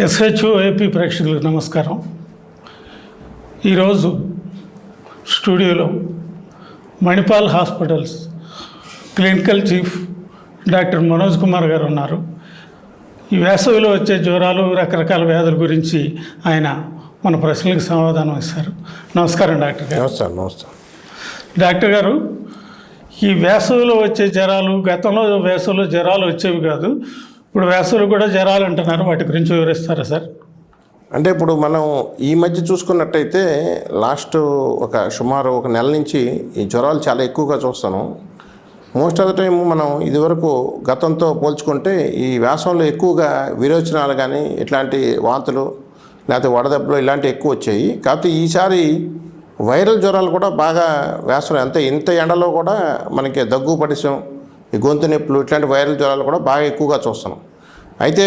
SHO AP ప్రేక్షకులకు నమస్కారం. ఈరోజు స్టూడియోలో Manipal hospitals clinical chief doctor Manoj Kumar గారు ఉన్నారు. ఈ వేసవిలో వచ్చే జ్వరాలు, రకరకాల వ్యాధుల గురించి ఆయన మన ప్రశ్నలకు సమాధానం ఇస్తారు. నమస్కారం డాక్టర్ గారు. నమస్తే. డాక్టర్ గారు, ఈ వేసవిలో వచ్చే జ్వరాలు, గతంలో వేసవిలో జ్వరాలు వచ్చేవి కాదు, ఇప్పుడు వేసవిలో కూడా జ్వరాలు అంటున్నారు. వాటి గురించి వివరిస్తారా సార్? అంటే ఇప్పుడు మనం ఈ మధ్య చూసుకున్నట్టయితే సుమారు ఒక నెల నుంచి ఈ జ్వరాలు చాలా ఎక్కువగా చూస్తాను. మోస్ట్ ఆఫ్ ద టైం మనం ఇదివరకు గతంతో పోల్చుకుంటే ఈ వేసవిలో ఎక్కువగా విరోచనాలు కానీ, ఇట్లాంటి వాంతులు లేకపోతే వడదెబ్బలు ఇలాంటివి ఎక్కువ వచ్చాయి. కాకపోతే ఈసారి వైరల్ జ్వరాలు కూడా బాగా వేసవి ఇంత ఎండలో కూడా మనకి దగ్గు, పడిసం, ఈ గొంతు నొప్పులు ఇట్లాంటి వైరల్ జ్వరాలు కూడా బాగా ఎక్కువగా చూస్తున్నాం. అయితే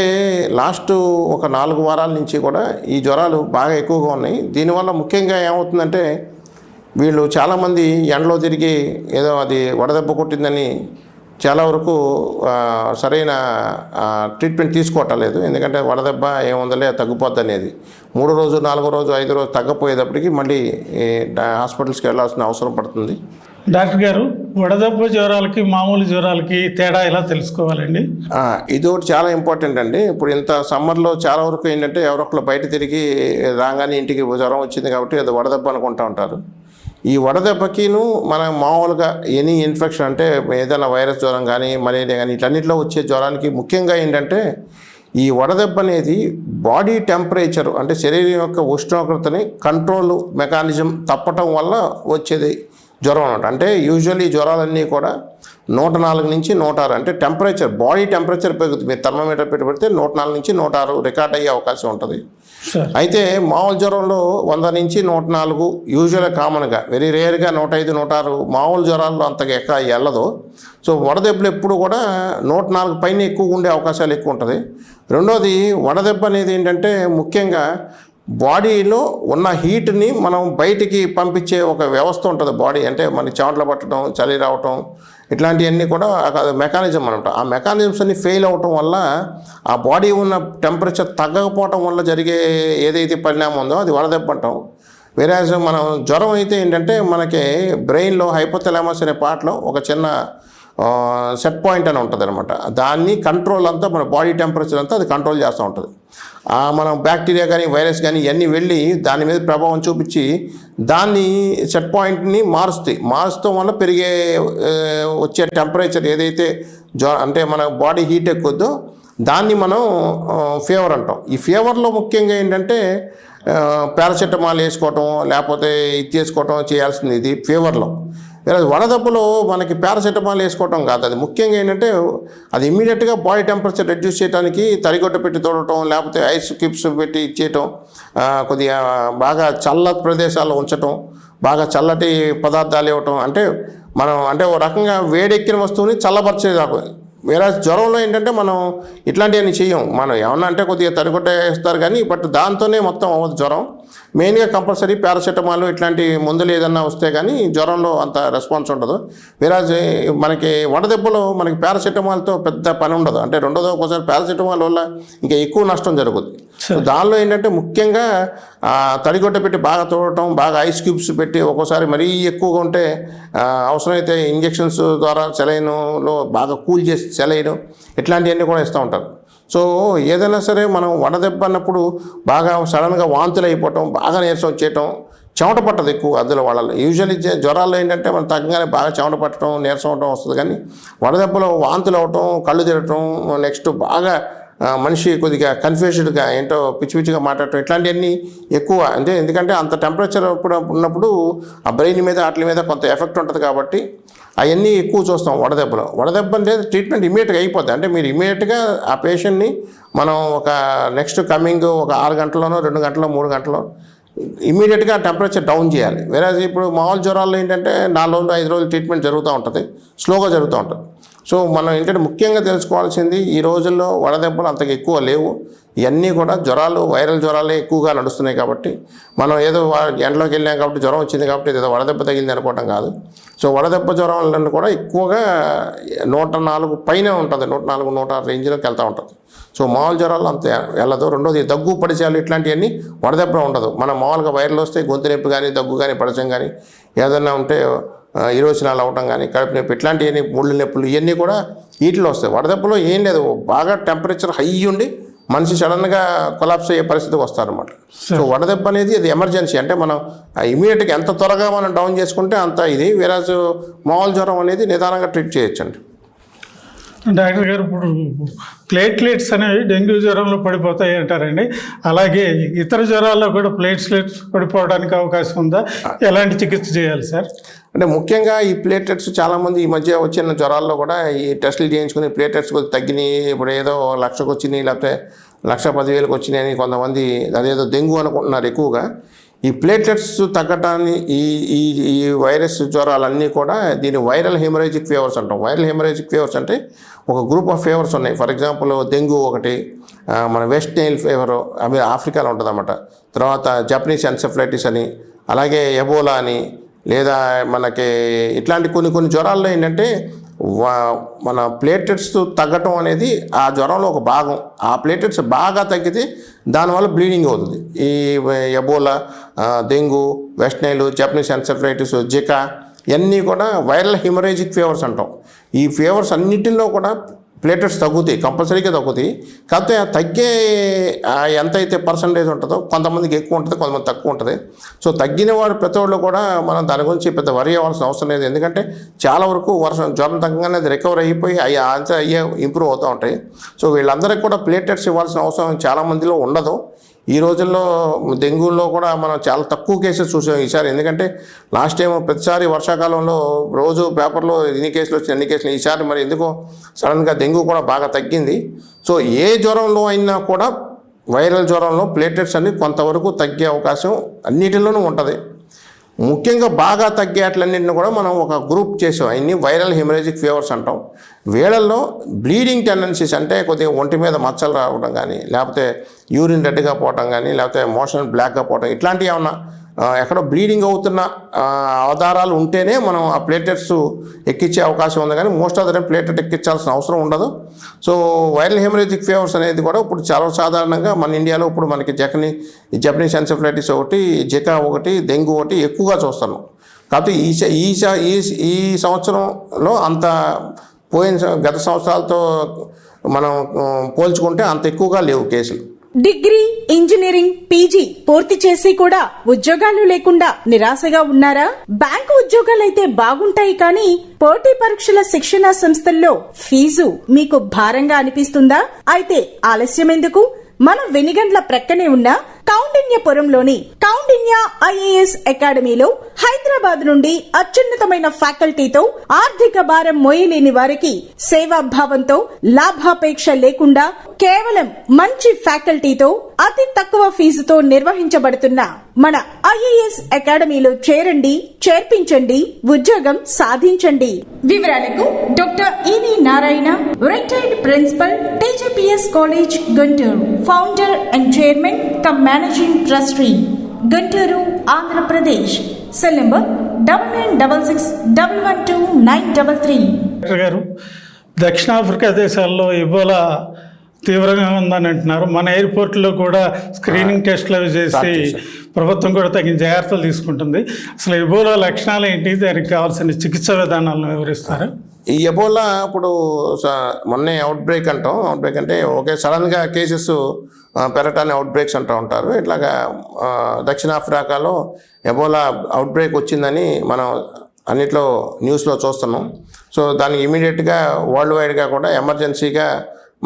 ఒక 4 వారాల నుంచి కూడా ఈ జ్వరాలు బాగా ఎక్కువగా ఉన్నాయి. దీనివల్ల ముఖ్యంగా ఏమవుతుందంటే, వీళ్ళు చాలామంది ఎండలో తిరిగి ఏదో అది వడదెబ్బ కొట్టిందని చాలా వరకు సరైన ట్రీట్మెంట్ తీసుకోవట్లేదు. ఎందుకంటే వడదెబ్బ ఏముందలే తగ్గిపోద్ది అనేది 3వ రోజు, 4వ రోజు, 5వ రోజు తగ్గపోయేటప్పటికి మళ్ళీ హాస్పిటల్స్కి వెళ్ళాల్సిన అవసరం పడుతుంది. డాక్టర్ గారు, వడదెబ్బ జ్వరాలకి మామూలు జ్వరాలకి తేడా ఎలా తెలుసుకోవాలండి? ఇది ఒకటి చాలా ఇంపార్టెంట్ అండి. ఇప్పుడు ఇంత సమ్మర్లో చాలా వరకు ఏంటంటే ఎవరొకరు బయట తిరిగి రాగానే ఇంటికి జ్వరం వచ్చింది కాబట్టి అది వడదెబ్బ అనుకుంటూ ఉంటారు. ఈ వడదెబ్బకిను మనం మామూలుగా ఎనీ ఇన్ఫెక్షన్ అంటే ఏదైనా వైరస్ జ్వరం కానీ, మలేరియా కానీ ఇట్లన్నింటిలో వచ్చే జ్వరానికి ముఖ్యంగా ఏంటంటే, ఈ వడదెబ్బ అనేది బాడీ టెంపరేచర్ అంటే శరీరం యొక్క ఉష్ణోగ్రతని కంట్రోల్ మెకానిజం తప్పటం వల్ల వచ్చేది జ్వరం అన్నమాట. అంటే యూజువల్లీ జ్వరాలన్నీ కూడా 104 నుంచి 106 అంటే టెంపరేచర్, బాడీ టెంపరేచర్ పెరుగుతుంది. మీరు థర్మోమీటర్ పెడితే 104 నుంచి 106 రికార్డ్ అయ్యే అవకాశం ఉంటుంది. అయితే మామూలు జ్వరంలో 100 నుంచి 104 యూజువల్గా కామన్గా, వెరీ రేర్గా 105, 106 మామూలు జ్వరాల్లో అంతగా ఎక్కడ వెళ్ళదు. సో వడదెబ్బలు ఎప్పుడు కూడా 104 పైన ఎక్కువ ఉండే అవకాశాలు ఎక్కువ ఉంటుంది. రెండోది, వడదెబ్బ అనేది ఏంటంటే ముఖ్యంగా బాడీలో ఉన్న హీట్ని మనం బయటికి పంపించే ఒక వ్యవస్థ ఉంటుంది. బాడీ అంటే మనకి చెమటలు పట్టడం, చలి రావటం ఇట్లాంటివన్నీ కూడా మెకానిజం అనమాట. ఆ మెకానిజమ్స్ అన్ని ఫెయిల్ అవటం వల్ల ఆ బాడీ ఉన్న టెంపరేచర్ తగ్గకపోవటం వల్ల జరిగే ఏదైతే పరిణామం ఉందో అది వడదెబ్బ అంటాం. వేరేజ్ మనం జ్వరం అయితే ఏంటంటే మనకి బ్రెయిన్లో హైపోథాలమస్ అనే పార్ట్లో ఒక చిన్న సెట్ పాయింట్ అని ఉంటుంది అనమాట. దాన్ని కంట్రోల్ అంతా మన బాడీ టెంపరేచర్ అంతా అది కంట్రోల్ చేస్తూ ఉంటుంది. మనం బ్యాక్టీరియా కానీ, వైరస్ కానీ ఇవన్నీ వెళ్ళి దాని మీద ప్రభావం చూపించి దాన్ని సెట్ పాయింట్ని మారుస్తాం వల్ల పెరిగే వచ్చే టెంపరేచర్ ఏదైతే అంటే మన బాడీ హీట్ ఎక్కువద్దో దాన్ని మనం ఫీవర్ అంటాం. ఈ ఫీవర్లో ముఖ్యంగా ఏంటంటే పారాసెటమాల్ వేసుకోవటం లేకపోతే ఇది చేసుకోవటం చేయాల్సింది ఇది ఫీవర్లో. వేరే వడదెబ్బలో మనకి పారాసెటమాల్ వేసుకోవటం కాదు. అది ముఖ్యంగా ఏంటంటే అది ఇమ్మీడియట్గా బాడీ టెంపరేచర్ రెడ్యూస్ చేయడానికి తడిగొట్ట పెట్టి తోడటం, లేకపోతే ఐస్ క్యూబ్స్ పెట్టి ఇచ్చేయటం, కొద్దిగా బాగా చల్లటి ప్రదేశాల్లో ఉంచటం, బాగా చల్లటి పదార్థాలు ఇవ్వటం. అంటే మనం ఓ రకంగా వేడెక్కిన వస్తువుని చల్లబరిచేదాకా. వేరే జ్వరంలో ఏంటంటే మనం ఇట్లాంటివన్నీ చెయ్యం. మనం ఏమన్నా అంటే కొద్దిగా తడిగొట్ట వేస్తారు కానీ, బట్ దాంతోనే మొత్తం అవ్వదు జ్వరం. మెయిన్గా కంపల్సరీ పారాసెటమాల్ ఇట్లాంటి మందులు ఏదన్నా వస్తే కానీ జ్వరంలో అంత రెస్పాన్స్ ఉండదు. వేరే మనకి వడదెబ్బలో మనకి పారాసెటమాల్తో పెద్ద పని ఉండదు. అంటే రెండోదో ఒకసారి పారాసెటమాల్ వల్ల ఇంకా ఎక్కువ నష్టం జరుగుతుంది. దానిలో ఏంటంటే ముఖ్యంగా తడిగొట్ట పెట్టి బాగా తోడటం, బాగా ఐస్ క్యూబ్స్ పెట్టి ఒక్కోసారి మరీ ఎక్కువగా ఉంటే అవసరమైతే ఇంజెక్షన్స్ ద్వారా సెలైన్లో బాగా కూల్ చేసి సెలైన్ ఇట్లాంటివన్నీ కూడా ఇస్తూ ఉంటారు. సో ఏదైనా సరే మనం వడదెబ్బ అన్నప్పుడు బాగా సడన్గా వాంతులు అయిపోవటం, బాగా నీరసం వచ్చేయటం, చెమట పట్టదు ఎక్కువ అందులో వాళ్ళలో. యూజువల్లీ జ్వరాల్లో ఏంటంటే మనం తగ్గగానే బాగా చెమట పట్టడం, నీరసం అవటం వస్తుంది. కానీ వడదెబ్బలో వాంతులు అవటం, కళ్ళు తిరగటం, నెక్స్ట్ బాగా మనిషి కొద్దిగా కన్ఫ్యూజ్డ్గా ఏంటో పిచ్చి పిచ్చిగా మాట్లాడటం ఇట్లాంటివన్నీ ఎక్కువ. అంటే ఎందుకంటే అంత టెంపరేచర్ ఉన్నప్పుడు ఆ బ్రెయిన్ మీద వాటి మీద కొంత ఎఫెక్ట్ ఉంటుంది కాబట్టి అవన్నీ ఎక్కువ చూస్తాం వడదెబ్బలో. వడదెబ్బ అంటే ట్రీట్మెంట్ ఇమీడియట్గా అయిపోద్ది. అంటే మీరు ఇమీడియట్గా ఆ పేషెంట్ని మనం ఒక నెక్స్ట్ కమింగ్ ఒక 6 గంటల్లోనో, 2 గంటల్లో, 3 గంటల్లో ఇమీడియట్గా టెంపరేచర్ డౌన్ చేయాలి. వేరే ఇప్పుడు మామూలు జ్వరాల్లో ఏంటంటే 4 రోజులు, 5 రోజులు ట్రీట్మెంట్ జరుగుతూ ఉంటుంది, స్లోగా జరుగుతూ ఉంటుంది. సో మనం ఏంటంటే ముఖ్యంగా తెలుసుకోవాల్సింది, ఈ రోజుల్లో వడదెబ్బలు అంతగా ఎక్కువ లేవు. ఇవన్నీ కూడా జ్వరాలు, వైరల్ జ్వరాలే ఎక్కువగా నడుస్తున్నాయి. కాబట్టి మనం ఏదో ఎండలోకి వెళ్ళాం కాబట్టి జ్వరం వచ్చింది కాబట్టి ఏదో వడదెబ్బ తగిలింది అనుకోవడం కాదు. సో వడదెబ్బ జ్వరం కూడా ఎక్కువగా 104 పైన ఉంటుంది, 104, 106 రేంజ్లోకి వెళ్తూ ఉంటుంది. సో మామూలు జ్వరాలు అంత వెళ్ళదు. రెండోది దగ్గు పడిచాలు ఇట్లాంటివన్నీ వడదెబ్బ ఉండదు. మనం మామూలుగా వైరల్ వస్తే గొంతు నొప్పి కానీ దగ్గు కానీ పడచం కానీ ఏదైనా ఉంటే ఇరోచనాలు అవటం కానీ కడుపు నొప్పి ఇట్లాంటివన్నీ ముళ్ళు నొప్పులు ఇవన్నీ కూడా వీటిలో వస్తాయి. వడదెబ్బలో ఏం లేదు, బాగా టెంపరేచర్ హై ఉండి మనిషి సడన్గా కొలాప్స్ అయ్యే పరిస్థితికి వస్తారనమాట. సో వడదెబ్బ అనేది అది ఎమర్జెన్సీ, అంటే మనం ఇమీడియట్గా ఎంత త్వరగా మనం డౌన్ చేసుకుంటే అంత ఇది. వేరాజ్ మామూలు జ్వరం అనేది నిదానంగా ట్రీట్ చేయొచ్చండి. డాక్టర్ గారు, ఇప్పుడు ప్లేట్లెట్స్ అనేవి డెంగ్యూ జ్వరంలో పడిపోతాయి అంటారండి, అలాగే ఇతర జ్వరాల్లో కూడా ప్లేట్లెట్స్ పడిపోవడానికి అవకాశం ఉందా? ఎలాంటి చికిత్స చేయాలి సార్? అంటే ముఖ్యంగా ఈ ప్లేటెట్స్ చాలామంది ఈ మధ్య వచ్చిన జ్వరాల్లో కూడా ఈ టెస్టులు చేయించుకుని ప్లేటెట్స్ కొద్దిగా తగ్గినాయి, ఇప్పుడు ఏదో 1,00,000కి వచ్చినాయి లేకపోతే 1,10,000కి వచ్చినాయి అని కొంతమంది అదేదో డెంగ్యూ అనుకుంటున్నారు ఎక్కువగా. ఈ ప్లేటెట్స్ తగ్గటాన్ని ఈ ఈ ఈ వైరస్ జ్వరాలన్నీ కూడా దీన్ని వైరల్ హెమరేజిక్ ఫీవర్స్ అంటాం. వైరల్ హెమరేజిక్ ఫీవర్స్ అంటే ఒక గ్రూప్ ఆఫ్ ఫీవర్స్ ఉన్నాయి. ఫర్ ఎగ్జాంపుల్ డెంగ్యూ ఒకటి, మన వెస్ట్ నైల్ ఫీవర్ అవి ఆఫ్రికాలో ఉంటుంది అన్నమాట. తర్వాత జపనీస్ ఎన్సెఫలైటిస్ అని, అలాగే ఎబోలా అని, లేదా మనకి ఇట్లాంటి కొన్ని జ్వరాల్లో ఏంటంటే మన ప్లేటెట్స్ తగ్గటం అనేది ఆ జ్వరంలో ఒక భాగం. ఆ ప్లేటెట్స్ బాగా తగ్గితే దానివల్ల బ్లీడింగ్ అవుతుంది. ఈ Ebola, dengue, West Nile, Japanese encephalitis, Zika ఇవన్నీ కూడా వైరల్ హెమరేజిక్ ఫీవర్స్ అంటాం. ఈ ఫీవర్స్ అన్నిటిలో కూడా ప్లేటెట్స్ తగ్గుతాయి, కంపల్సరీగా తగ్గుతాయి. కాకపోతే తగ్గే ఎంతైతే పర్సంటేజ్ ఉంటుందో కొంతమందికి ఎక్కువ ఉంటుంది, కొంతమంది తక్కువ ఉంటుంది. సో తగ్గిన వాడు ప్రతి వాళ్ళు కూడా మనం దాని గురించి పెద్ద వరి అవ్వాల్సిన అవసరం లేదు. ఎందుకంటే చాలా వరకు జ్వరం తగ్గగానే అది రికవర్ అయిపోయి అంతా ఇంప్రూవ్ అవుతూ ఉంటాయి. సో వీళ్ళందరికీ కూడా ప్లేటెట్స్ ఇవ్వాల్సిన అవసరం చాలామందిలో ఉండదు. ఈ రోజుల్లో డెంగ్యూలో కూడా మనం చాలా తక్కువ కేసెస్ చూసాం ఈసారి. ఎందుకంటే లాస్ట్ టైం ప్రతిసారి వర్షాకాలంలో రోజు పేపర్లో ఎన్ని కేసులు వచ్చినాయి అన్ని కేసులు, ఈసారి మరి ఎందుకో సడన్గా డెంగ్యూ కూడా బాగా తగ్గింది. సో ఏ జ్వరంలో అయినా కూడా వైరల్ జ్వరంలో ప్లేటెట్స్ అన్ని కొంతవరకు తగ్గే అవకాశం అన్నిటిలోనూ ఉంటుంది. ముఖ్యంగా బాగా తగ్గేట్లన్నింటిని కూడా మనం ఒక గ్రూప్ చేసాం. అన్ని వైరల్ హెమరేజిక్ ఫీవర్స్ అంటాం. వీళ్ళల్లో బ్లీడింగ్ టెండెన్సీస్ అంటే కొద్దిగా ఒంటి మీద మచ్చలు రావడం కానీ, లేకపోతే యూరిన్ రెడ్గా పోవటం కానీ, లేకపోతే మోషన్ బ్లాక్గా పోవటం ఇట్లాంటివి ఏమన్నా ఎక్కడో బ్లీడింగ్ అవుతున్న ఆధారాలు ఉంటేనే మనం ఆ ప్లేటెట్స్ ఎక్కించే అవకాశం ఉంది. కానీ మోస్ట్ ఆఫ్ ద టైం ప్లేటెట్ ఎక్కించాల్సిన అవసరం ఉండదు. సో వైరల్ హెమరేజిక్ ఫీవర్స్ అనేది కూడా ఇప్పుడు చాలా సాధారణంగా మన ఇండియాలో ఇప్పుడు మనకి జపనీస్ ఎన్సెఫలైటిస్ ఒకటి, జికా ఒకటి, డెంగ్యూ ఒకటి ఎక్కువగా చూస్తున్నాం. కాకపోతే ఈ సంవత్సరంలో అంత గత సంవత్సరాలతో మనం పోల్చుకుంటే అంత ఎక్కువగా లేవు కేసులు. డిగ్రీ, ఇంజనీరింగ్, పీజీ పూర్తి చేసి కూడా ఉద్యోగాలు లేకుండా నిరాశగా ఉన్నారా? బ్యాంకు ఉద్యోగాలైతే బాగుంటాయి, కానీ పోటీ పరీక్షల శిక్షణా సంస్థల్లో ఫీజు మీకు భారంగా అనిపిస్తుందా? అయితే ఆలస్యం ఎందుకు? మన వెనిగండ్ల ప్రక్కనే ఉన్న కౌండిన్యపురంలోని కౌండిన్య ఐఏఎస్ అకాడమీలో హైదరాబాద్ నుండి అత్యున్నతమైన ఫ్యాకల్టీతో ఆర్థిక భారం మోయలేని వారికి సేవాభావంతో లాభాపేక్ష లేకుండా కేవలం మంచి ఫ్యాకల్టీతో అతి తక్కువ ఫీజుతో నిర్వహించబడుతున్న మన ఐఏఎస్ అకాడమీలో చేరండి, చేర్పించండి, ఉద్యోగం సాధించండి. వివరాలకు doctor EV Narayana, retired principal, TGPS college, Guntur, founder and chairman cum managing trustee, Guntur, Andhra Pradesh. Cell number 9966112933. Doctor గారు, దక్షిణాఫ్రికా దేశాల్లో ఇబోలా తీవ్రంగా ఉందని అంటున్నారు. మన ఎయిర్పోర్ట్లో కూడా స్క్రీనింగ్ టెస్ట్లు అవి చేసి ప్రభుత్వం కూడా తగిన జాగ్రత్తలు తీసుకుంటుంది. అసలు ఇబోలా లక్షణాలు ఏంటి, దానికి కావాల్సిన చికిత్సా విధానాలను వివరిస్తారు? ఈ ఎబోలా ఇప్పుడు మొన్నే అవుట్బ్రేక్ అంటాం. అవుట్బ్రేక్ అంటే ఒకే సడన్గా కేసెస్ పెరటాన్ని అవుట్బ్రేక్స్ అంటూ ఉంటారు. ఇట్లాగా దక్షిణాఫ్రికాలో ఎబోలా అవుట్బ్రేక్ వచ్చిందని మనం అన్నిట్లో న్యూస్లో చూస్తున్నాం. సో దానికి ఇమీడియట్గా వరల్డ్ వైడ్గా కూడా ఎమర్జెన్సీగా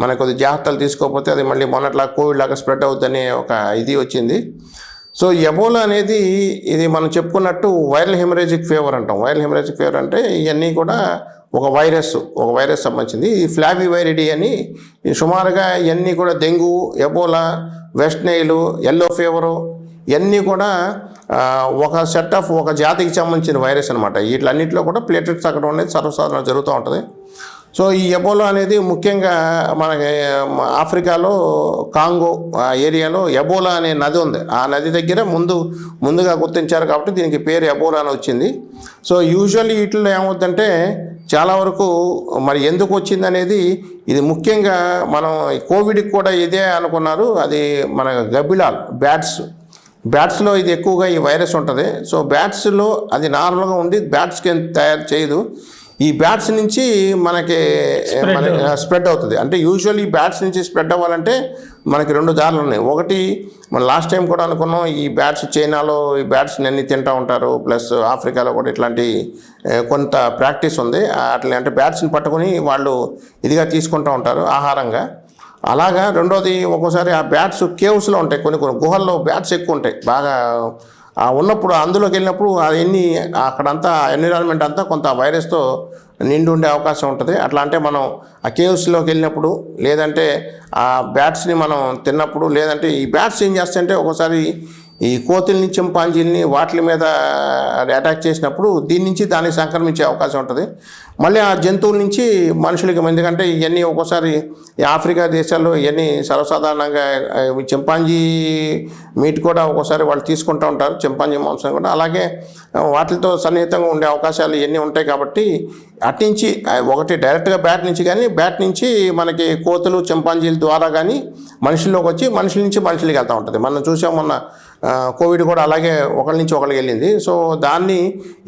మనకు కొద్ది జాగ్రత్తలు తీసుకోకపోతే అది మళ్ళీ మొన్నట్లా కోవిడ్ లాగా స్ప్రెడ్ అవుతుందని ఒక ఇది వచ్చింది. సో ఎబోలా అనేది ఇది మనం చెప్పుకున్నట్టు వైరల్ హెమరేజిక్ ఫీవర్ అంటాం. వైరల్ హెమరేజిక్ ఫీవర్ అంటే ఇవన్నీ కూడా ఒక వైరస్ సంబంధించింది. ఈ ఫ్లావివైరిడీ అని సుమారుగా ఇవన్నీ కూడా dengue, Ebola, west Nile, yellow fever ఇవన్నీ కూడా ఒక సెట్ ఆఫ్ ఒక జాతికి సంబంధించిన వైరస్ అనమాట. వీటిలన్నింటిలో కూడా ప్లేటెట్స్ తగ్గడం అనేది సర్వసాధారణంగా జరుగుతూ ఉంటుంది. సో ఈ ఎబోలా అనేది ముఖ్యంగా మనకి ఆఫ్రికాలో కాంగో ఏరియాలో ఎబోలా అనే నది ఉంది. ఆ నది దగ్గర ముందుగా గుర్తించారు కాబట్టి దీనికి పేరు ఎబోలా అని వచ్చింది. సో యూజువల్లీ వీటిలో ఏమవుతుందంటే చాలా వరకు మరి ఎందుకు వచ్చింది అనేది ఇది ముఖ్యంగా మనం కోవిడ్కి కూడా ఇదే అనుకున్నారు. అది మన గబ్బిలాల్ బ్యాట్స్లో ఇది ఎక్కువగా ఈ వైరస్ ఉంటుంది. సో బ్యాట్స్లో అది నార్మల్గా ఉండి బ్యాట్స్కి తయారు చేయదు. ఈ బ్యాట్స్ నుంచి మనకి స్ప్రెడ్ అవుతుంది. అంటే యూజువల్లీ ఈ బ్యాట్స్ నుంచి స్ప్రెడ్ అవ్వాలంటే మనకి 2 దారులు ఉన్నాయి. ఒకటి మనం లాస్ట్ టైం కూడా అనుకున్నాం, ఈ బ్యాట్స్ చైనాలో ఈ బ్యాట్స్ని అన్ని తింటూ ఉంటారు, ప్లస్ ఆఫ్రికాలో కూడా ఇట్లాంటి కొంత ప్రాక్టీస్ ఉంది. అట్లా అంటే బ్యాట్స్ని పట్టుకొని వాళ్ళు ఇదిగా తీసుకుంటూ ఉంటారు ఆహారంగా. అలాగా రెండోది ఒక్కోసారి ఆ బ్యాట్స్ కేవ్స్లో ఉంటాయి, కొన్ని గుహల్లో బ్యాట్స్ ఎక్కువ ఉంటాయి బాగా ఉన్నప్పుడు. అందులోకి వెళ్ళినప్పుడు అవన్నీ అక్కడంతా ఎన్విరాన్మెంట్ అంతా కొంత వైరస్తో నిండి ఉండే అవకాశం ఉంటుంది. అట్లా అంటే మనం ఆ కేవ్స్లోకి వెళ్ళినప్పుడు, లేదంటే ఆ బ్యాట్స్ని మనం తిన్నప్పుడు, లేదంటే ఈ బ్యాట్స్ ఏం చేస్తాయంటే ఒక్కోసారి ఈ కోతుల్ని, చింపాంజీల్ని వాటి మీద అటాక్ చేసినప్పుడు దీని నుంచి దానికి సంక్రమించే అవకాశం ఉంటుంది. మళ్ళీ ఆ జంతువుల నుంచి మనుషులకి, ఎందుకంటే ఇవన్నీ ఒక్కోసారి ఈ ఆఫ్రికా దేశాల్లో ఇవన్నీ సర్వసాధారణంగా చింపాంజీ మీట్ కూడా ఒక్కోసారి వాళ్ళు తీసుకుంటూ ఉంటారు, చింపాంజీ మాంసం కూడా. అలాగే వాటితో సన్నిహితంగా ఉండే అవకాశాలు ఇవన్నీ ఉంటాయి. కాబట్టి అట్నుంచి ఒకటి డైరెక్ట్గా బ్యాట్ నుంచి కానీ, బ్యాట్ నుంచి మనకి కోతులు, చింపాంజీల ద్వారా కానీ మనుషుల్లోకి వచ్చి మనుషుల నుంచి మనుషులకి వెళ్తూ ఉంటుంది. మనం చూసాం మొన్న కోవిడ్ కూడా అలాగే ఒకరి నుంచి ఒకరికి వెళ్ళింది. సో దాన్ని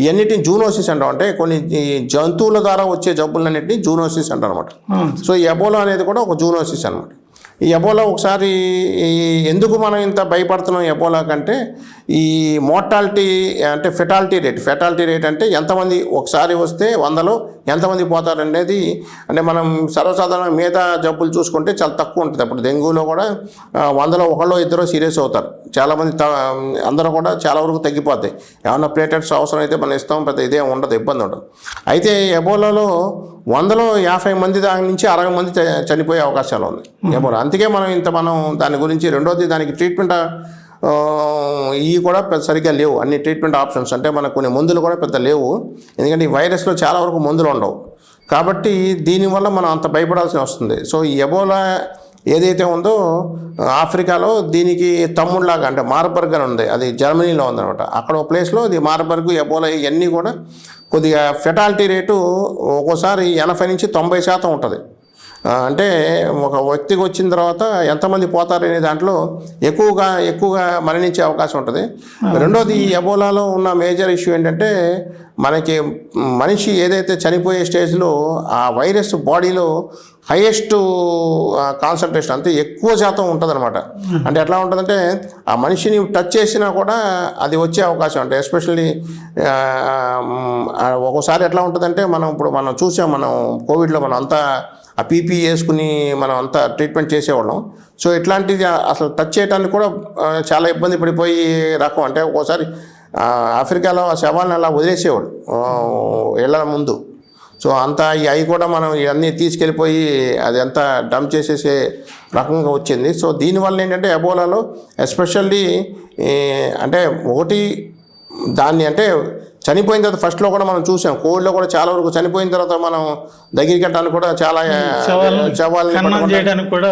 ఇవన్నిటిని జూనోసిస్ అంటాం. అంటే కొన్ని జంతువుల ద్వారా వచ్చే జబ్బులన్నింటినీ జూనోసిస్ అంటారు అనమాట. సో ఈ ఎబోలా అనేది కూడా ఒక జూనోసిస్ అనమాట. ఈ ఎబోలా ఒకసారి ఎందుకు మనం ఇంత భయపడుతున్నాం ఎబోలా కంటే, ఈ మోర్టాలిటీ అంటే ఫెటాలిటీ రేట్ అంటే ఎంతమంది ఒకసారి వస్తే 100లో ఎంతమంది పోతారనేది. అంటే మనం సర్వసాధారణ మిగతా జబ్బులు చూసుకుంటే చాలా తక్కువ ఉంటుంది. అప్పుడు డెంగ్యూలో కూడా 100లో 1-2 సీరియస్ అవుతారు. చాలామంది అందరూ కూడా చాలా వరకు తగ్గిపోతాయి. ఏమన్నా ప్లేటెట్స్ అవసరం అయితే మనం ఇస్తాం, పెద్ద ఇదే ఉండదు, ఇబ్బంది ఉండదు. అయితే ఎబోలాలో 100లో 50 మంది దాని నుంచి 60 మంది చనిపోయే అవకాశాలు ఉన్నాయి ఎబోలా. అందుకే మనం దాని గురించి, రెండోది దానికి ట్రీట్మెంట్ ఇవి కూడా సరిగ్గా లేవు, అన్ని ట్రీట్మెంట్ ఆప్షన్స్. అంటే మనకు కొన్ని మందులు కూడా పెద్ద లేవు, ఎందుకంటే ఈ వైరస్లో చాలా వరకు మందులు ఉండవు. కాబట్టి దీనివల్ల మనం అంత భయపడాల్సి వస్తుంది. సో ఈ ఎబోలా ఏదైతే ఉందో ఆఫ్రికాలో దీనికి తమ్ముళ్ళలాగా, అంటే మార్బర్గ్ అని ఉంది, అది జర్మనీలో ఉందన్నమాట. అక్కడ ఒక ప్లేస్లో ఇది మార్బర్గ్, ఎబోలా ఇవన్నీ కూడా కొద్దిగా ఫెటాలిటీ రేటు ఒక్కోసారి 80 నుంచి 90% ఉంటుంది. అంటే ఒక వ్యక్తికి వచ్చిన తర్వాత ఎంతమంది పోతారనే దాంట్లో ఎక్కువగా మరణించే అవకాశం ఉంటుంది. రెండోది ఈ ఎబోలాలో ఉన్న మేజర్ ఇష్యూ ఏంటంటే, మనకి మనిషి ఏదైతే చనిపోయే స్టేజ్లో ఆ వైరస్ బాడీలో హైయెస్ట్ కాన్సన్ట్రేషన్, అంతే ఎక్కువ శాతం ఉంటుంది అనమాట. అంటే ఎట్లా ఉంటుందంటే ఆ మనిషిని టచ్ చేసినా కూడా అది వచ్చే అవకాశం. అంటే ఎస్పెషల్లీ ఒక్కోసారి ఎట్లా ఉంటుందంటే, మనం చూసాం, మనం కోవిడ్లో మనం అంతా ఆ పీపీ వేసుకుని మనం అంతా ట్రీట్మెంట్ చేసేవాళ్ళం. సో ఇట్లాంటిది అసలు టచ్ చేయడానికి కూడా చాలా ఇబ్బంది పడిపోయి రకం. అంటే ఒక్కోసారి ఆఫ్రికాలో ఆ శవాలను అలా వదిలేసేవాడు వెళ్ళ ముందు. సో అంతా అవి కూడా మనం ఇవన్నీ తీసుకెళ్ళిపోయి అది అంతా డంప్ చేసేసే రకంగా వచ్చింది. సో దీనివల్ల ఏంటంటే ఎబోలాలో ఎస్పెషల్లీ అంటే ఒకటి దాన్ని అంటే చనిపోయిన తర్వాత ఫస్ట్లో కూడా మనం చూసాం, కోవిడ్లో కూడా చాలా వరకు చనిపోయిన తర్వాత మనం దగ్గరికి వెళ్ళడానికి కూడా చాలా శవాలని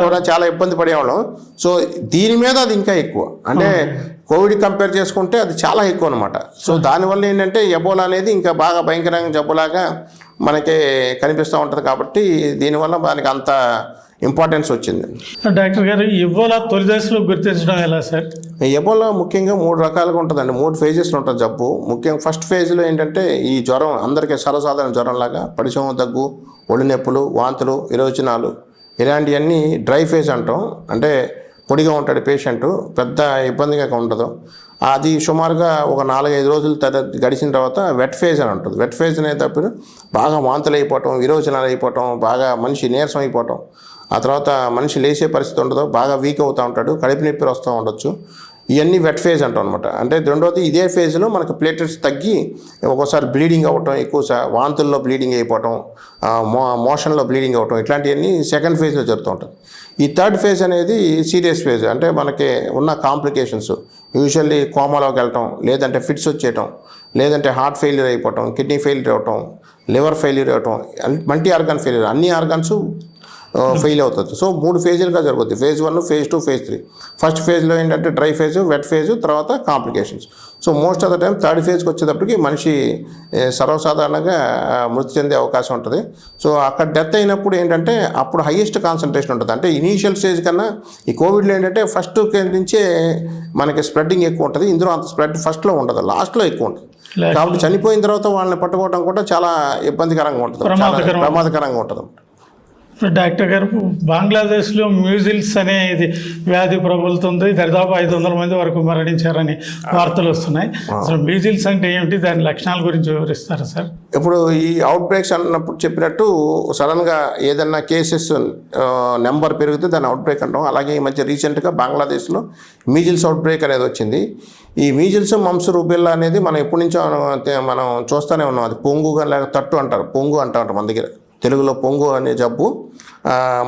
కూడా చాలా ఇబ్బంది పడేవాళ్ళం. సో దీని మీద అది ఇంకా ఎక్కువ, అంటే కోవిడ్ కంపేర్ చేసుకుంటే అది చాలా ఎక్కువ అనమాట. సో దానివల్ల ఏంటంటే ఎబోలా అనేది ఇంకా బాగా భయంకరంగా జబ్బులాగా మనకి కనిపిస్తూ ఉంటుంది. కాబట్టి దీనివల్ల దానికి అంత ఇంపార్టెన్స్ వచ్చింది. డాక్టర్ గారు, ఎబోలా తొలి దశలో గుర్తించడం ఎలా సార్? ఎబోలా ముఖ్యంగా 3 రకాలుగా ఉంటుందండి, 3 ఫేజెస్లో ఉంటుంది జబ్బు. ముఖ్యంగా ఫస్ట్ ఫేజ్లో ఏంటంటే ఈ జ్వరం అందరికీ సర్వసాధారణ జ్వరంలాగా పడిశమ, దగ్గు, ఒళ్ళు నొప్పులు, వాంతులు, విరోచనాలు ఇలాంటివన్నీ డ్రై ఫేజ్ అంటాం. అంటే పొడిగా ఉంటాడు పేషెంట్, పెద్ద ఇబ్బందిగా ఉండదు. అది సుమారుగా ఒక 4-5 రోజులు గడిచిన తర్వాత వెట్ ఫేజ్ అని ఉంటుంది. వెట్ ఫేజ్ అనేటప్పుడు బాగా వాంతులు అయిపోవటం, విరోచనాలు అయిపోవటం, బాగా మనిషి నీరసం అయిపోవటం, ఆ తర్వాత మనిషి లేచే పరిస్థితి ఉండదు, బాగా వీక్ అవుతూ ఉంటాడు, కడుపు నొప్పి వస్తూ ఉండొచ్చు. ఇవన్నీ వెట్ ఫేజ్ అంటాం అనమాట. అంటే రెండోది ఇదే ఫేజ్లో మనకు ప్లేటెట్స్ తగ్గి ఒక్కోసారి బ్లీడింగ్ అవ్వటం, ఎక్కువ వాంతుల్లో బ్లీడింగ్ అయిపోవటం, మోషన్లో బ్లీడింగ్ అవ్వటం, ఇట్లాంటివన్నీ సెకండ్ ఫేజ్లో జరుగుతూ ఉంటుంది. ఈ థర్డ్ ఫేజ్ అనేది సీరియస్ ఫేజ్. అంటే మనకి ఉన్న కాంప్లికేషన్స్ యూజువల్లీ కోమాలోకి వెళ్ళటం, లేదంటే ఫిట్స్ వచ్చేయటం, లేదంటే హార్ట్ ఫెయిల్యూర్ అయిపోవటం, కిడ్నీ ఫెయిల్యూర్ అవ్వటం, లివర్ ఫెయిల్యూర్ అవ్వటం, మల్టీ ఆర్గాన్ ఫెయిల్యూర్, అన్ని ఆర్గాన్స్ ఫెయిల్ అవుతుంది. సో 3 ఫేజులుగా జరుగుతుంది, ఫేజ్ 1, ఫేజ్ 2, ఫేజ్ 3. ఫస్ట్ ఫేజ్లో ఏంటంటే డ్రై ఫేజ్, వెట్ ఫేజ్, తర్వాత complications. So most of the time third ఫేజ్కి వచ్చేటప్పటికి మనిషి సర్వసాధారణంగా మృతి చెందే అవకాశం ఉంటుంది. సో అక్కడ డెత్ అయినప్పుడు ఏంటంటే అప్పుడు హైయెస్ట్ కాన్సన్ట్రేషన్ ఉంటుంది. అంటే ఇనీషియల్ స్టేజ్ కన్నా ఈ కోవిడ్లో ఏంటంటే ఫస్ట్ నుంచే మనకి స్ప్రెడ్డింగ్ ఎక్కువ ఉంటుంది. ఇందులో అంత స్ప్రెడ్ ఫస్ట్లో ఉండదు, లాస్ట్లో ఎక్కువ ఉంటుంది. కాబట్టి చనిపోయిన తర్వాత వాళ్ళని పట్టుకోవడం కూడా చాలా ఇబ్బందికరంగా ఉంటుంది, ప్రమాదకరంగా ఉంటుంది. డాక్టర్ గారు, బంగ్లాదేశ్లో మ్యూజిల్స్ అనేది వ్యాధి ప్రబలుతుంది, దరిదాపు 500 మంది వరకు మరణించారని వార్తలు వస్తున్నాయి. అసలు మ్యూజిల్స్ అంటే ఏమిటి, దాని లక్షణాల గురించి వివరిస్తారా సార్? ఇప్పుడు ఈ అవుట్ బ్రేక్స్ అన్నప్పుడు చెప్పినట్టు సడన్గా ఏదన్నా కేసెస్ నెంబర్ పెరిగితే దాన్ని అవుట్ బ్రేక్ అంటాం. అలాగే ఈ మధ్య రీసెంట్గా బంగ్లాదేశ్లో మీజిల్స్ అవుట్ బ్రేక్ అనేది వచ్చింది. ఈ మీజిల్స్ మమ్స్ రూబెల్లా అనేది మనం ఎప్పటి నుంచో మనం చూస్తూనే ఉన్నాం. అది పొంగుగా లేక తట్టు అంటారు, పొంగు అంటారు మన దగ్గర తెలుగులో, పొంగు అనే జబ్బు.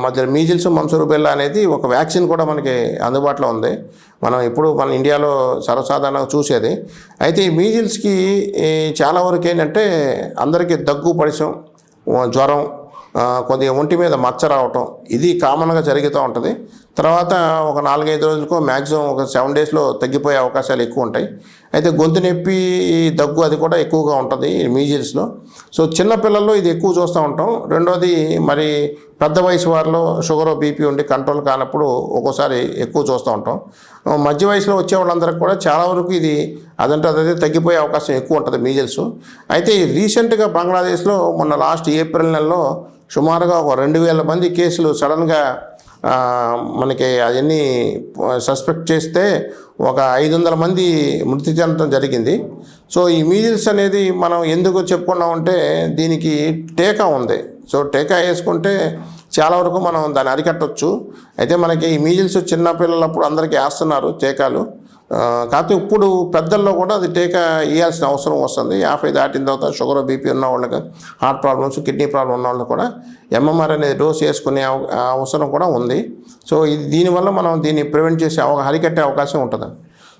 మధ్య మీజిల్స్ మమ్స్ రూబెల్లా అనేది ఒక వ్యాక్సిన్ కూడా మనకి అందుబాటులో ఉంది. మనం ఇప్పుడు మన ఇండియాలో సర్వసాధారణంగా చూసేది. అయితే ఈ మీజిల్స్కి చాలా వరకు ఏంటంటే అందరికీ దగ్గు, పడిసం, జ్వరం, కొద్దిగా ఒంటి మీద మచ్చ రావటం ఇది కామన్గా జరుగుతూ ఉంటుంది. తర్వాత ఒక 4-5 రోజులకు మ్యాక్సిమం ఒక 7 డేస్లో తగ్గిపోయే అవకాశాలు ఎక్కువ ఉంటాయి. అయితే గొంతు నొప్పి, దగ్గు అది కూడా ఎక్కువగా ఉంటుంది ఈ మీజిల్స్లో. సో చిన్నపిల్లల్లో ఇది ఎక్కువ చూస్తూ ఉంటాం. రెండోది మరి పెద్ద వయసు వారిలో షుగర్, బీపీ ఉండి కంట్రోల్ కానప్పుడు ఒక్కోసారి ఎక్కువ చూస్తూ ఉంటాం. మధ్య వయసులో వచ్చే వాళ్ళందరికీ కూడా చాలా వరకు ఇది అదే తగ్గిపోయే అవకాశం ఎక్కువ ఉంటుంది మీజిల్స్. అయితే రీసెంట్గా బంగ్లాదేశ్లో మొన్న లాస్ట్ ఏప్రిల్ నెలలో సుమారుగా ఒక 2000 మంది కేసులు సడన్గా మనకి అవన్నీ సస్పెక్ట్ చేస్తే ఒక 500 మంది మృతి చెందడం జరిగింది. సో ఈ మీజిల్స్ అనేది మనం ఎందుకు చెప్పుకున్నామంటే దీనికి టీకా ఉంది. సో టీకా వేసుకుంటే చాలా వరకు మనం దాన్ని అరికట్టవచ్చు. అయితే మనకి ఈ మీజిల్స్ చిన్నపిల్లలప్పుడు అందరికీ వేస్తున్నారు టీకాలు. కాకపోతే ఇప్పుడు పెద్దల్లో కూడా అది టీకా వేయాల్సిన అవసరం వస్తుంది. 50 దాటిన తర్వాత షుగర్, బీపీ ఉన్న వాళ్ళకి, హార్ట్ ప్రాబ్లమ్స్, కిడ్నీ ప్రాబ్లం ఉన్న వాళ్ళు కూడా ఎంఎంఆర్ అనేది డోస్ వేసుకునే అవసరం కూడా ఉంది. సో దీనివల్ల మనం దీన్ని ప్రివెంట్ చేసే అరికట్టే అవకాశం ఉంటుంది.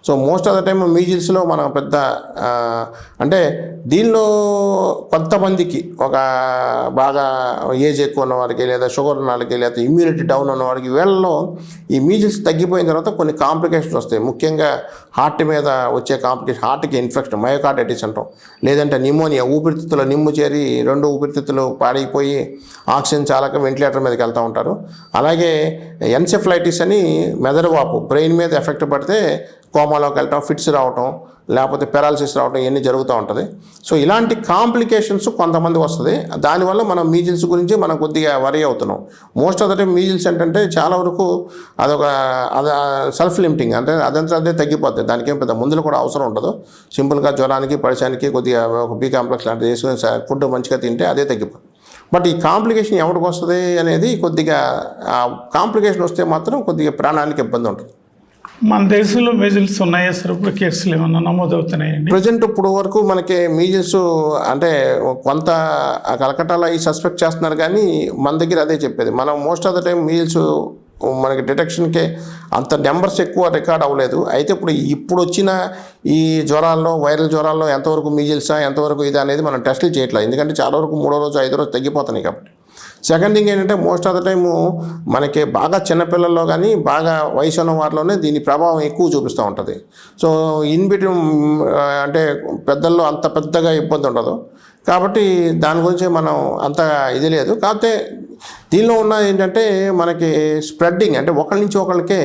So most of the time మీజిల్స్లో మనం పెద్ద అంటే దీనిలో కొంతమందికి ఒక బాగా ఏజ్ ఎక్కువ ఉన్న వారికి, లేదా షుగర్ ఉన్న వాళ్ళకి, లేదా ఇమ్యూనిటీ డౌన్ ఉన్న వారికి, వీళ్ళలో ఈ మీజిల్స్ తగ్గిపోయిన తర్వాత కొన్ని కాంప్లికేషన్స్ వస్తాయి. ముఖ్యంగా హార్ట్ మీద వచ్చే కాంప్లికేషన్, హార్ట్కి ఇన్ఫెక్షన్, మయోకార్డైటిస్ అంటాం, లేదంటే నిమోనియా, ఊపిరితిత్తులో నిమ్ము చేరి 2 ఊపిరితిత్తులు పాడైపోయి ఆక్సిజన్ చాలక వెంటిలేటర్ మీదకి వెళ్తూ ఉంటారు. అలాగే ఎన్సెఫలైటిస్ అని మెదడు వాపు, బ్రెయిన్ మీద ఎఫెక్ట్ పడితే కోమాలోకి వెళ్ళటం, ఫిట్స్ రావటం, లేకపోతే పెరాలసిస్ రావటం, ఇవన్నీ జరుగుతూ ఉంటుంది. సో ఇలాంటి కాంప్లికేషన్స్ కొంతమంది వస్తుంది. దానివల్ల మనం మీజిల్స్ గురించి మనం కొద్దిగా వరీ అవుతున్నాం. Most of the time measles ఏంటంటే చాలా వరకు అది సెల్ఫ్ లిమిటింగ్, అంటే అదే తగ్గిపోతుంది. దానికి ఏం పెద్ద మందులు కూడా అవసరం ఉండదు. సింపుల్గా జ్వరానికి, పడిశానికి కొద్దిగా ఒక బీ కాంప్లెక్స్ లాంటిది వేసుకుని ఫుడ్ మంచిగా తింటే అదే తగ్గిపోతుంది. బట్ ఈ కాంప్లికేషన్ ఎవరికి వస్తుంది అనేది కొద్దిగా కాంప్లికేషన్ వస్తే మాత్రం కొద్దిగా ప్రాణానికి ఇబ్బంది ఉంటుంది. మన దేశంలో మీజిల్స్ ఉన్నాయా సార్? ఇప్పుడు కేసులు ఏమన్నా నమోదవుతున్నాయండి? ప్రజెంట్ ఇప్పుడు వరకు మనకి మీజిల్స్ అంటే కొంత కలకట్టాలో ఈ సస్పెక్ట్ చేస్తున్నారు, కానీ మన దగ్గర అదే చెప్పేది. మనం most of the time measles మనకి డిటెక్షన్కే అంత నెంబర్స్ ఎక్కువ రికార్డ్ అవ్వలేదు. అయితే ఇప్పుడు వచ్చిన ఈ జ్వరాల్లో, వైరల్ జ్వరాల్లో ఎంతవరకు మీజిల్సా, ఎంతవరకు ఇది అనేది మనం టెస్టులు చేయట్లేదు. ఎందుకంటే చాలా వరకు 3వ రోజు 5వ రోజు తగ్గిపోతున్నాయి కాబట్టి. సెకండ్ థింగ్ ఏంటంటే మోస్ట్ ఆఫ్ ద టైము మనకి బాగా చిన్నపిల్లల్లో కానీ బాగా వయసు ఉన్న వారిలోనే దీని ప్రభావం ఎక్కువ చూపిస్తూ ఉంటుంది. సో ఇన్బిట్వీన్ అంటే పెద్దల్లో అంత పెద్దగా ఇబ్బంది ఉండదు. కాబట్టి దాని గురించి మనం అంత ఇది లేదు. కాకపోతే దీనిలో ఉన్నది ఏంటంటే మనకి స్ప్రెడ్డింగ్, అంటే ఒకరి నుంచి ఒకరికి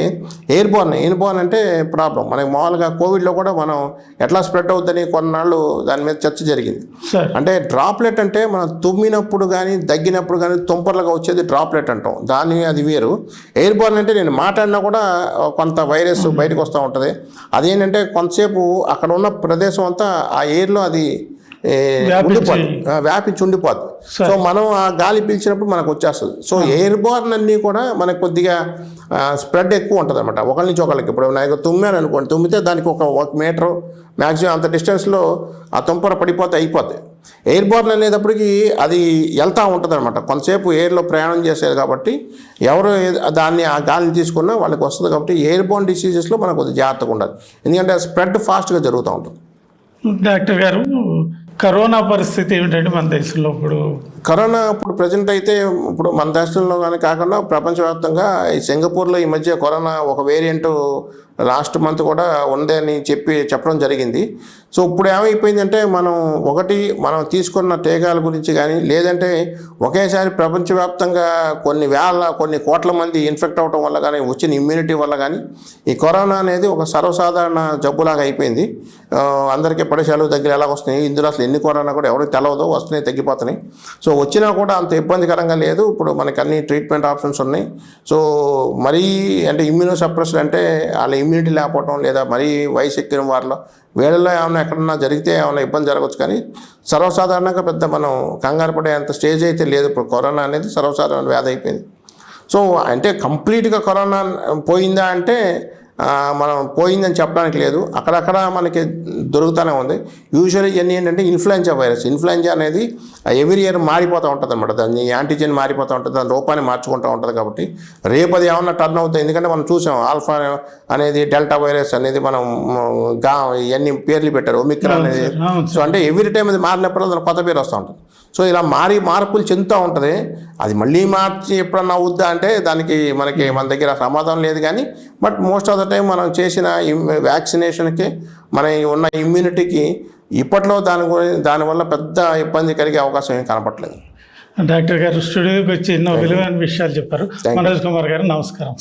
ఎయిర్ బోర్న్ అంటే ప్రాబ్లం. మనకి మామూలుగా కోవిడ్లో కూడా మనం ఎట్లా స్ప్రెడ్ అవుతుందని కొన్నాళ్ళు దాని మీద చర్చ జరిగింది. అంటే డ్రాప్లెట్ అంటే మనం తుమ్మినప్పుడు కానీ, దగ్గినప్పుడు కానీ తుంపర్లుగా వచ్చేది డ్రాప్లెట్ అంటాం, దాని అది వేరు. ఎయిర్ బోర్న్ అంటే నేను మాట్లాడినా కూడా కొంత వైరస్ బయటకు వస్తూ ఉంటుంది. అదేంటంటే కొంతసేపు అక్కడ ఉన్న ప్రదేశం అంతా ఆ ఎయిర్లో అది వ్యాపించి ఉండిపోద్ది. సో మనం ఆ గాలి పీల్చినప్పుడు మనకు వచ్చేస్తుంది. సో ఎయిర్ బోర్న్ అన్నీ కూడా మనకు కొద్దిగా స్ప్రెడ్ ఎక్కువ ఉంటుంది అనమాట ఒకరి నుంచి ఒకరికి. ఇప్పుడు నాకు తుమ్మాను అనుకోండి, తుమ్మితే దానికి ఒక మీటరు మ్యాక్సిమం అంత డిస్టెన్స్లో ఆ తుంపర పడిపోతే అయిపోద్ది. ఎయిర్ బోర్న్ అనేటప్పటికి అది వెళ్తూ ఉంటుంది అనమాట, కొంతసేపు ఎయిర్లో ప్రయాణం చేసేది కాబట్టి ఎవరు దాన్ని ఆ గాలిని తీసుకున్నా వాళ్ళకి వస్తుంది. కాబట్టి ఎయిర్ బోర్న్ డిసీజెస్లో మనకు కొద్దిగా జాగ్రత్తగా ఉండాలి, ఎందుకంటే స్ప్రెడ్ ఫాస్ట్గా జరుగుతూ ఉంటుంది. డాక్టర్ గారు, కరోనా పరిస్థితి ఏమిటంటే మన దేశంలో కరోనా ఇప్పుడు ప్రజెంట్ అయితే ఇప్పుడు మన దేశంలో కానీ కాకుండా ప్రపంచవ్యాప్తంగా ఈ సింగపూర్లో ఈ మధ్య కరోనా ఒక వేరియంట్ లాస్ట్ మంత్ కూడా ఉంది అని చెప్పడం జరిగింది. సో ఇప్పుడు ఏమైపోయిందంటే మనం తీసుకున్న టీకాల గురించి కానీ, లేదంటే ఒకేసారి ప్రపంచవ్యాప్తంగా కొన్ని కోట్ల మంది ఇన్ఫెక్ట్ అవడం వల్ల కానీ, వచ్చిన ఇమ్యూనిటీ వల్ల కానీ ఈ కరోనా అనేది ఒక సర్వసాధారణ జబ్బులాగా అయిపోయింది. అందరికీ పడేసాలు దగ్గర ఎలా వస్తున్నాయి, ఇందులో అసలు ఎన్ని కరోనా కూడా ఎవరికి తెలవదు, వస్తున్నాయి తగ్గిపోతున్నాయి. సో వచ్చినా కూడా అంత ఇబ్బందికరంగా లేదు. ఇప్పుడు మనకి అన్ని ట్రీట్మెంట్ ఆప్షన్స్ ఉన్నాయి. సో మరీ అంటే ఇమ్యూనో సప్రెస్డ్ అంటే వాళ్ళ ఇమ్యూనిటీ లేకపోవడం, లేదా మరీ వయసు ఎక్కిన వారిలో వీళ్ళలో ఏమైనా ఎక్కడన్నా జరిగితే ఏమైనా ఇబ్బంది జరగవచ్చు. కానీ సర్వసాధారణంగా పెద్ద మనం కంగారు పడే అంత స్టేజ్ అయితే లేదు. ఇప్పుడు కరోనా అనేది సర్వసాధారణ వ్యాధి అయిపోయింది. సో అంటే కంప్లీట్గా కరోనా పోయిందా అంటే మనం పోయిందని చెప్పడానికి లేదు. అక్కడక్కడ మనకి దొరుకుతూనే ఉంది. యూజువల్లీ ఇవన్నీ ఏంటంటే ఇన్ఫ్లుయెంజా వైరస్. ఇన్ఫ్లుయెంజా అనేది ఎవ్రీ ఇయర్ మారిపోతూ ఉంటుంది అనమాట. దాన్ని యాంటీజెన్ మారిపోతూ ఉంటుంది, దాని రూపాన్ని మార్చుకుంటూ ఉంటుంది. కాబట్టి రేపు అది ఏమన్నా టర్న్ అవుతుంది. ఎందుకంటే మనం చూసాం ఆల్ఫా అనేది, డెల్టా వైరస్ అనేది, మనం ఇవన్నీ పేర్లు పెట్టారు, ఒమిక్రాన్ అనేది. సో అంటే ఎవ్రీ టైం అది మారినప్పుడు దాని కొత్త పేరు వస్తూ ఉంటుంది. సో ఇలా మార్పులు చెందుతూ ఉంటుంది. అది మళ్ళీ మార్చి ఎప్పుడన్నా అవుద్దా అంటే దానికి మన దగ్గర సమాధానం లేదు. కానీ but most of the time మనం చేసిన వ్యాక్సినేషన్కి మన ఉన్న ఇమ్యూనిటీకి ఇప్పట్లో దానివల్ల పెద్ద ఇబ్బంది కలిగే అవకాశం ఏం కనపట్లేదు. డాక్టర్ గారు స్టూడియోకి వచ్చి ఎన్నో విలువైన విషయాలు చెప్పారు. మనోజ్ కుమార్ గారు నమస్కారం.